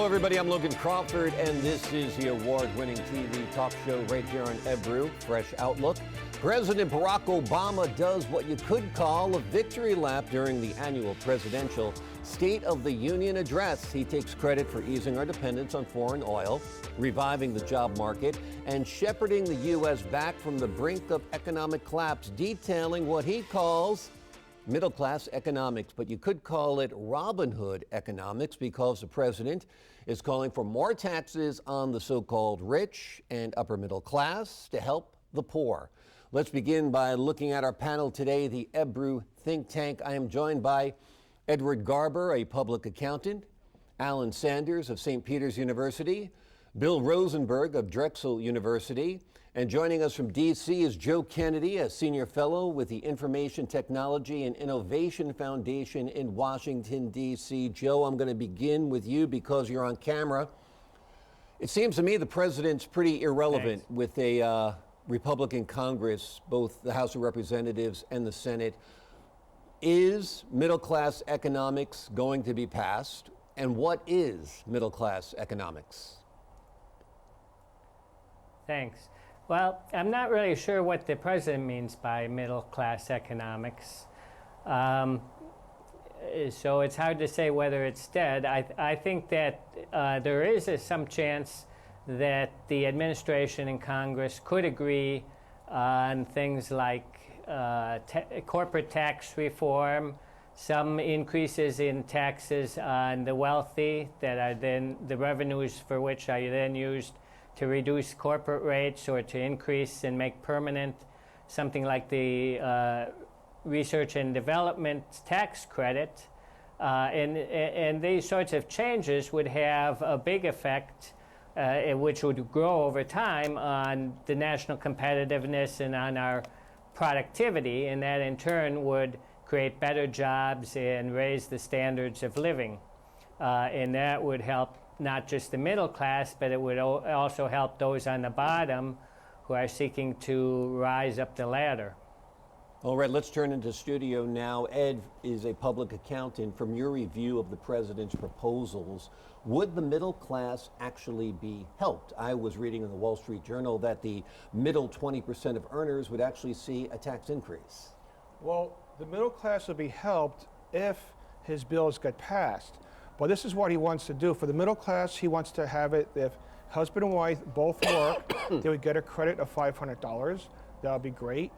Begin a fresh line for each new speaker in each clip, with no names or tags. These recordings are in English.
Hello, everybody. I'm Logan Crawford, and this is the award-winning TV talk show right here on Ebru, Fresh Outlook. President Barack Obama does what you could call a victory lap during the annual presidential State of the Union address. He takes credit for easing our dependence on foreign oil, reviving the job market, and shepherding the U.S. back from the brink of economic collapse, detailing what he calls middle-class economics, but you could call it Robin Hood economics because the president is calling for more taxes on the so-called rich and upper middle class to help the poor. Let's begin by looking at our panel today, the Ebru think tank. I am joined by Edward Garber, a public accountant, Alain Sanders of St. Peter's University, Bill Rosenberg of Drexel University, and joining us from D.C. is Joe Kennedy, a senior fellow with the Information Technology and Innovation Foundation in Washington, D.C. Joe, I'm going to begin with you because you're on camera. It seems to me the president's pretty irrelevant with a Republican Congress, both the House of Representatives and the Senate. Is middle-class economics going to be passed? And what is middle-class economics?
Thanks. Well, I'm not really sure what the president means by middle-class economics. So it's hard to say whether it's dead. I think that there is some chance that the administration and Congress could agree on things like corporate tax reform, some increases in taxes on the wealthy that are then the revenues for which are then used to reduce corporate rates or to increase and make permanent something like the research and development tax credit. And these sorts of changes would have a big effect, which would grow over time on the national competitiveness and on our productivity, and that in turn would create better jobs and raise the standards of living. And that would help not just the middle class, but it would also help those on the bottom who are seeking to rise up the ladder.
All right, let's turn into studio now. Ed is a public accountant. From your review of the president's proposals, would the middle class actually be helped? I was reading in the Wall Street Journal that the middle 20% of earners would actually see a tax increase.
Well, the middle class would be helped if his bills get passed. But this is what he wants to do. For the middle class, he wants to have it if husband and wife both work, they would get a credit of $500. That would be great.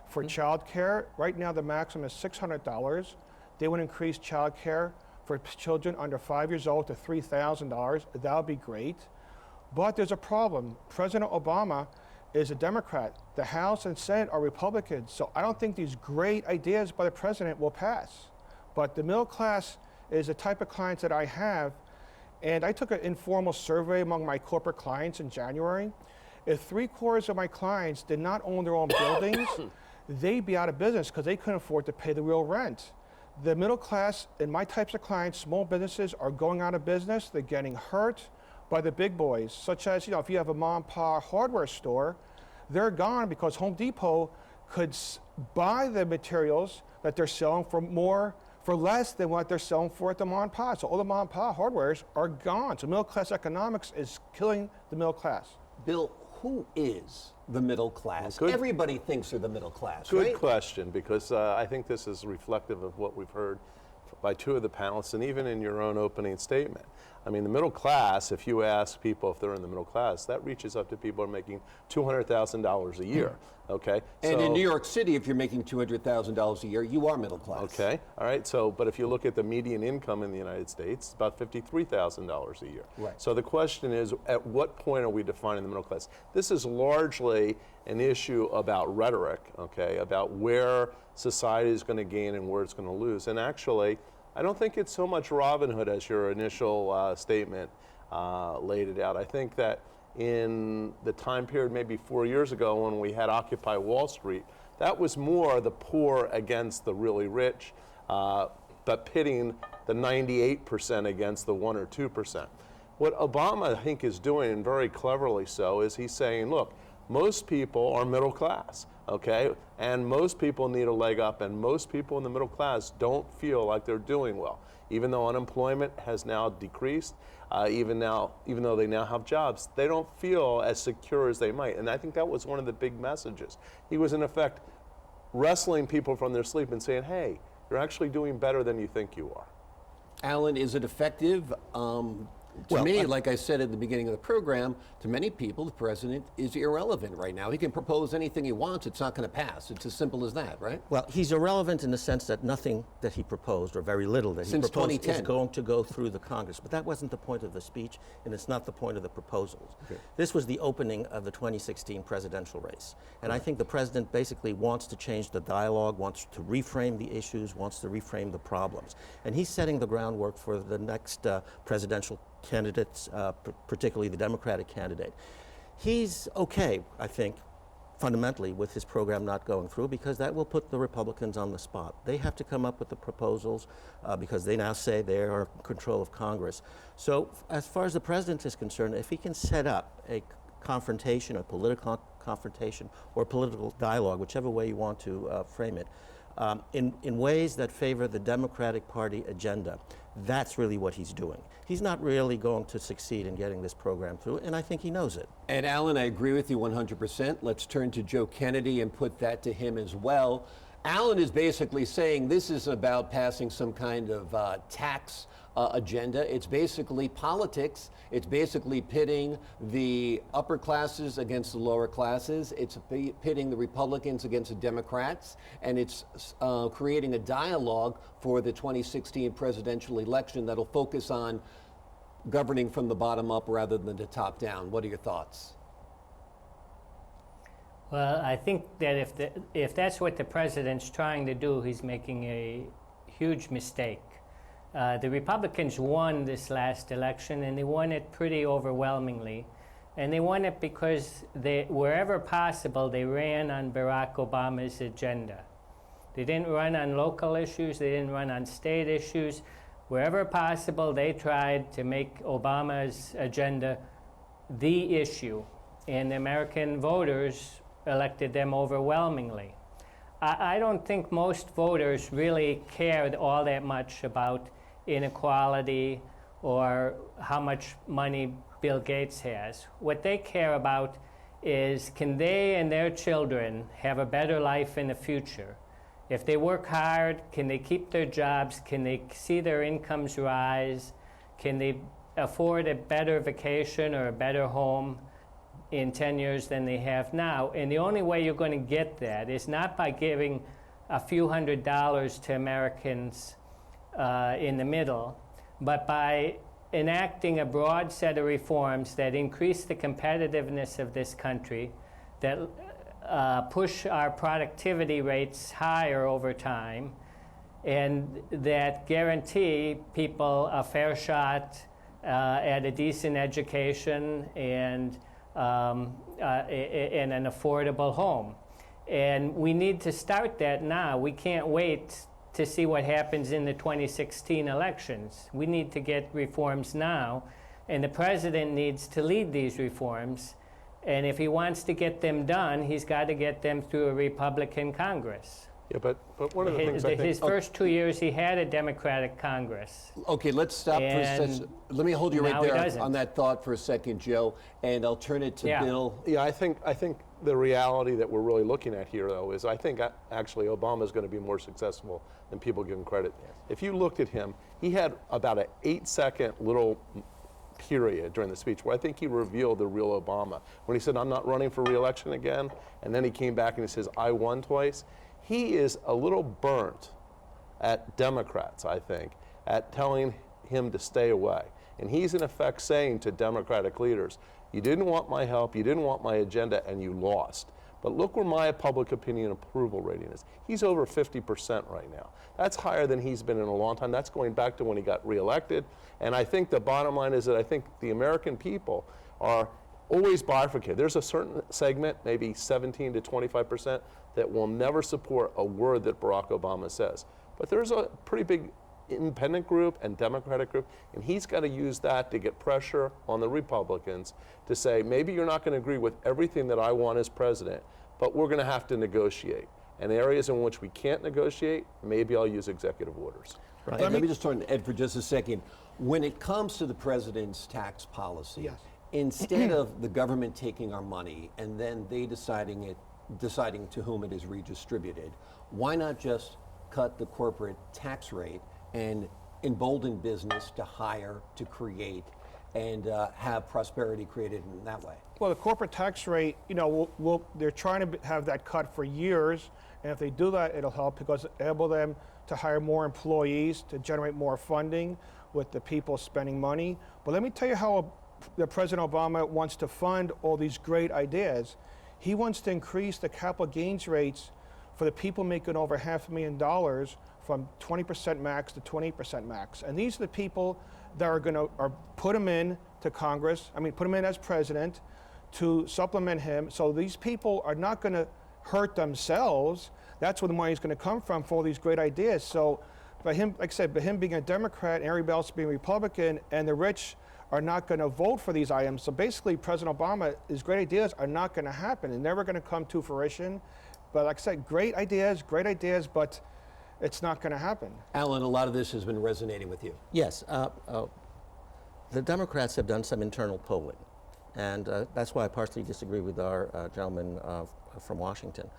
For child care, right now the maximum is $600. They would increase child care for children under 5 years old to $3,000. That would be great. But there's a problem. President Obama is a Democrat. The House and Senate are Republicans. So I don't think these great ideas by the president will pass. But the middle class is the type of clients that I have. And I took an informal survey among my corporate clients in January. If 3/4 of my clients did not own their own buildings, they'd be out of business because they couldn't afford to pay the real rent. The middle class and my types of clients, small businesses, are going out of business. They're getting hurt by the big boys, such as, if you have a mom and pop hardware store, they're gone because Home Depot could buy the materials that they're selling for less than what they're selling for at the mom and pop. So all the mom and pop hardwares are gone. So middle class economics is killing the middle class.
Bill, who is the middle class?
Well,
everybody thinks they're the middle class,
Good
right?
question, because I think this is reflective of what we've heard by two of the panelists and even in your own opening statement. I mean, the middle class, if you ask people if they're in the middle class, that reaches up to people who are making $200,000 a year, okay?
And in New York City, if you're making $200,000 a year, you are middle class.
Okay, all right, so, but if you look at the median income in the United States, it's about $53,000 a year.
Right.
So the question is, at what point are we defining the middle class? This is largely an issue about rhetoric, okay, about where society is going to gain and where it's going to lose. And actually, I don't think it's so much Robin Hood as your initial statement laid it out. I think that in the time period maybe 4 years ago when we had Occupy Wall Street, that was more the poor against the really rich, but pitting the 98% against the 1 or 2%. What Obama, I think, is doing, and very cleverly so, is he's saying, look, most people are middle class, okay? And most people need a leg up, and most people in the middle class don't feel like they're doing well. Even though unemployment has now decreased, even though they now have jobs, they don't feel as secure as they might. And I think that was one of the big messages. He was, in effect, wrestling people from their sleep and saying, hey, you're actually doing better than you think you are.
Alan, is it effective? To me, like I said at the beginning of the program, to many people, the president is irrelevant right now. He can propose anything he wants. It's not going to pass. It's as simple as that, right?
Well, he's irrelevant in the sense that nothing that he proposed, or very little that he
Since
proposed,
2010.
is going to go through the Congress. But that wasn't the point of the speech, and it's not the point of the proposals. Okay. This was the opening of the 2016 presidential race. And I think the president basically wants to change the dialogue, wants to reframe the issues, wants to reframe the problems. And he's setting the groundwork for the next presidential candidates, particularly the Democratic candidate. He's okay, I think, fundamentally, with his program not going through, because that will put the Republicans on the spot. They have to come up with the proposals because they now say they are in control of Congress. So as far as the president is concerned, if he can set up a confrontation, a political confrontation, or political dialogue, whichever way you want to frame it, in ways that favor the Democratic Party agenda, that's really what he's doing. He's not really going to succeed in getting this program through, and I think he knows it.
And Alan, I agree with you 100%. Let's turn to Joe Kennedy and put that to him as well. Alan is basically saying this is about passing some kind of tax agenda. It's basically politics. It's basically pitting the upper classes against the lower classes. It's pitting the Republicans against the Democrats. And it's creating a dialogue for the 2016 presidential election that'll focus on governing from the bottom up rather than the top down. What are your thoughts?
Well, I think that if that's what the president's trying to do, he's making a huge mistake. The Republicans won this last election, and they won it pretty overwhelmingly. And they won it because wherever possible, they ran on Barack Obama's agenda. They didn't run on local issues. They didn't run on state issues. Wherever possible, they tried to make Obama's agenda the issue. And the American voters elected them overwhelmingly. I don't think most voters really cared all that much about inequality or how much money Bill Gates has. What they care about is, can they and their children have a better life in the future? If they work hard, can they keep their jobs? Can they see their incomes rise? Can they afford a better vacation or a better home in 10 years than they have now? And the only way you're going to get that is not by giving a few $100s to Americans in the middle, but by enacting a broad set of reforms that increase the competitiveness of this country, that push our productivity rates higher over time, and that guarantee people a fair shot at a decent education and an affordable home. And we need to start that now. We can't wait to see what happens in the 2016 elections. We need to get reforms now, and the president needs to lead these reforms. And if he wants to get them done, he's got to get them through a Republican Congress.
Yeah, but one of the things I think...
His first 2 years, he had a Democratic Congress.
Okay, let's stop for a second. Let me hold you right there on that thought for a second, Joe, and I'll turn it to Bill.
Yeah, I think the reality that we're really looking at here, though, is I think actually Obama is going to be more successful than people give him credit. Yes. If you looked at him, he had about an 8-second little period during the speech where I think he revealed the real Obama. When he said, I'm not running for re-election again, and then he came back and he says, I won twice. He is a little burnt at Democrats, I think, at telling him to stay away. And he's in effect saying to Democratic leaders, you didn't want my help, you didn't want my agenda, and you lost. But look where my public opinion approval rating is. He's over 50% right now. That's higher than he's been in a long time. That's going back to when he got reelected. And I think the bottom line is that I think the American people are always bifurcated. There's a certain segment, maybe 17 to 25%, that will never support a word that Barack Obama says. But there's a pretty big independent group and Democratic group, and he's got to use that to get pressure on the Republicans to say, maybe you're not going to agree with everything that I want as president, but we're going to have to negotiate. And areas in which we can't negotiate, maybe I'll use executive orders.
Right.
Let me just turn to Ed for just a second. When it comes to the president's tax policy,
Yes.
instead of the government taking our money and then they deciding to whom it is redistributed, why not just cut the corporate tax rate and embolden business to hire, to create, and have prosperity created in that way?
Well, the corporate tax rate, you know, they're trying to have that cut for years, and if they do that, it'll help because it'll enable them to hire more employees, to generate more funding with the people spending money. But let me tell you how the President Obama wants to fund all these great ideas. He wants to increase the capital gains rates for the people making over $500,000 from 20% max to 28% max. And these are the people that are going to put him in to Congress, put him in as president to supplement him. So these people are not going to hurt themselves. That's where the money is going to come from for all these great ideas. So by him, like I said, by him being a Democrat and everybody else being Republican, and the rich are not going to vote for these items. So basically, President Obama, his great ideas are not going to happen. They're never going to come to fruition. But like I said, great ideas, but it's not going to happen.
Alan, a lot of this has been resonating with you.
Yes. The Democrats have done some internal polling, and that's why I partially disagree with our gentleman from Washington.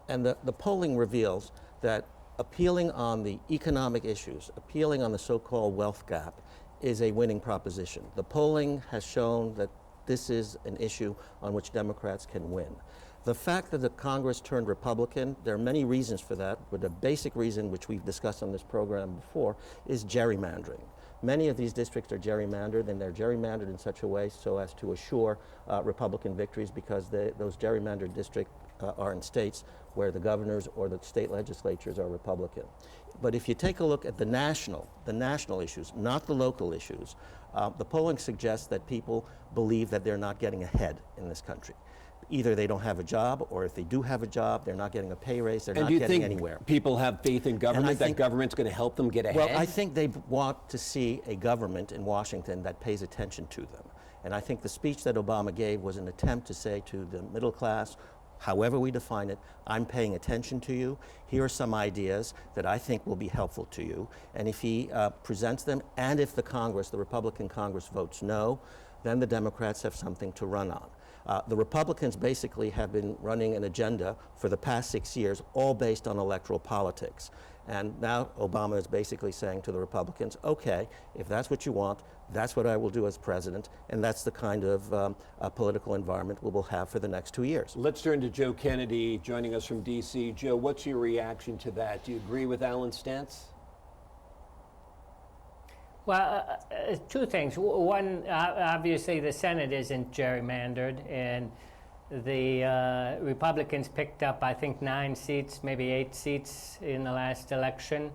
And the polling reveals that appealing on the economic issues, appealing on the so-called wealth gap, is a winning proposition. The polling has shown that this is an issue on which Democrats can win. The fact that the Congress turned Republican, there are many reasons for that, but the basic reason, which we've discussed on this program before, is gerrymandering. Many of these districts are gerrymandered, and they're gerrymandered in such a way so as to assure Republican victories, because those gerrymandered districts are in states where the governors or the state legislatures are Republican. But if you take a look at the national issues, not the local issues, the polling suggests that people believe that they're not getting ahead in this country. Either they don't have a job, or if they do have a job, they're not getting a pay raise, they're not getting anywhere.
People have faith in government, that government's going to help them get ahead?
Well, I think they want to see a government in Washington that pays attention to them. And I think the speech that Obama gave was an attempt to say to the middle class, however we define it, I'm paying attention to you. Here are some ideas that I think will be helpful to you. And if he presents them, and if the Congress, the Republican Congress, votes no, then the Democrats have something to run on. The Republicans basically have been running an agenda for the past 6 years, all based on electoral politics. And now Obama is basically saying to the Republicans, okay, if that's what you want, that's what I will do as president, and that's the kind of political environment we will have for the next 2 years.
Let's turn to Joe Kennedy, joining us from D.C. Joe, what's your reaction to that? Do you agree with Alan's stance?
Well, two things. One, obviously the Senate isn't gerrymandered, and the Republicans picked up, I think, 9 seats, maybe 8 seats in the last election.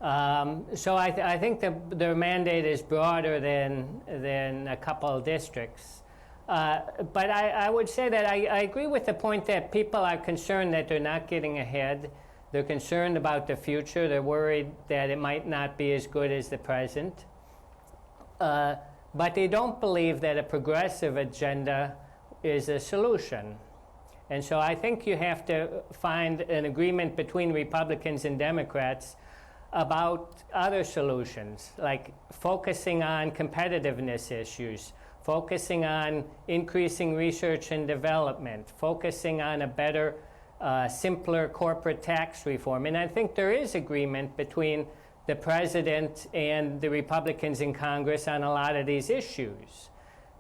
So I think their mandate is broader than a couple of districts. But I would say that I agree with the point that people are concerned that they're not getting ahead. They're concerned about the future. They're worried that it might not be as good as the present. But they don't believe that a progressive agenda is a solution. And so I think you have to find an agreement between Republicans and Democrats about other solutions, like focusing on competitiveness issues, focusing on increasing research and development, focusing on a better simpler corporate tax reform. And I think there is agreement between the president and the Republicans in Congress on a lot of these issues.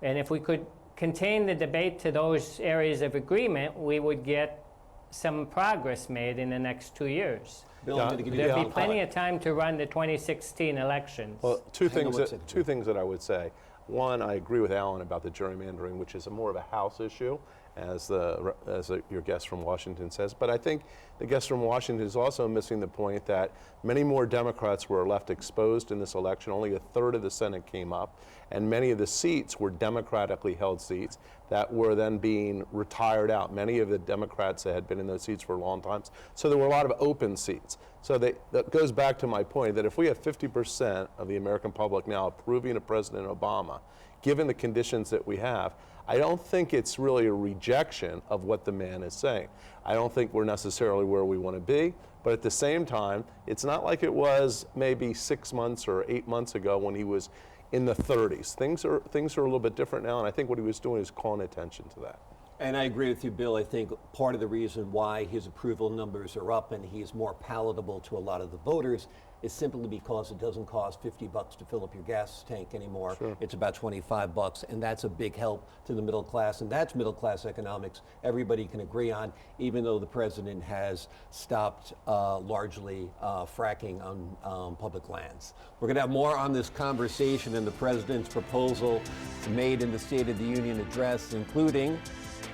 And if we could contain the debate to those areas of agreement, we would get some progress made in the next 2 years.
Bill,
There'd be plenty of time to run the 2016 elections.
Well, two things that I would say. One, I agree with Alan about the gerrymandering, which is more of a House issue, as your guest from Washington says. But I think the guest from Washington is also missing the point that many more Democrats were left exposed in this election. Only a third of the Senate came up, and many of the seats were democratically held seats that were then being retired out. Many of the Democrats that had been in those seats for a long time. So there were a lot of open seats. So that goes back to my point that if we have 50% of the American public now approving of President Obama, given the conditions that we have, I don't think it's really a rejection of what the man is saying. I don't think we're necessarily where we want to be, but at the same time, it's not like it was maybe 6 months or 8 months ago when he was in the 30s. Things are a little bit different now, and I think what he was doing is calling attention to that.
And I agree with you, Bill. I think part of the reason why his approval numbers are up and he is more palatable to a lot of the voters is simply because it doesn't cost $50 to fill up your gas tank anymore.
Sure.
It's about $25, and that's a big help to the middle class, and that's middle class economics everybody can agree on, even though the president has stopped largely fracking on public lands. We're going to have more on this conversation and the president's proposal made in the State of the Union address, including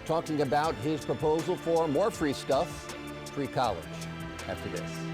talking about his proposal for more free stuff, free college, after this.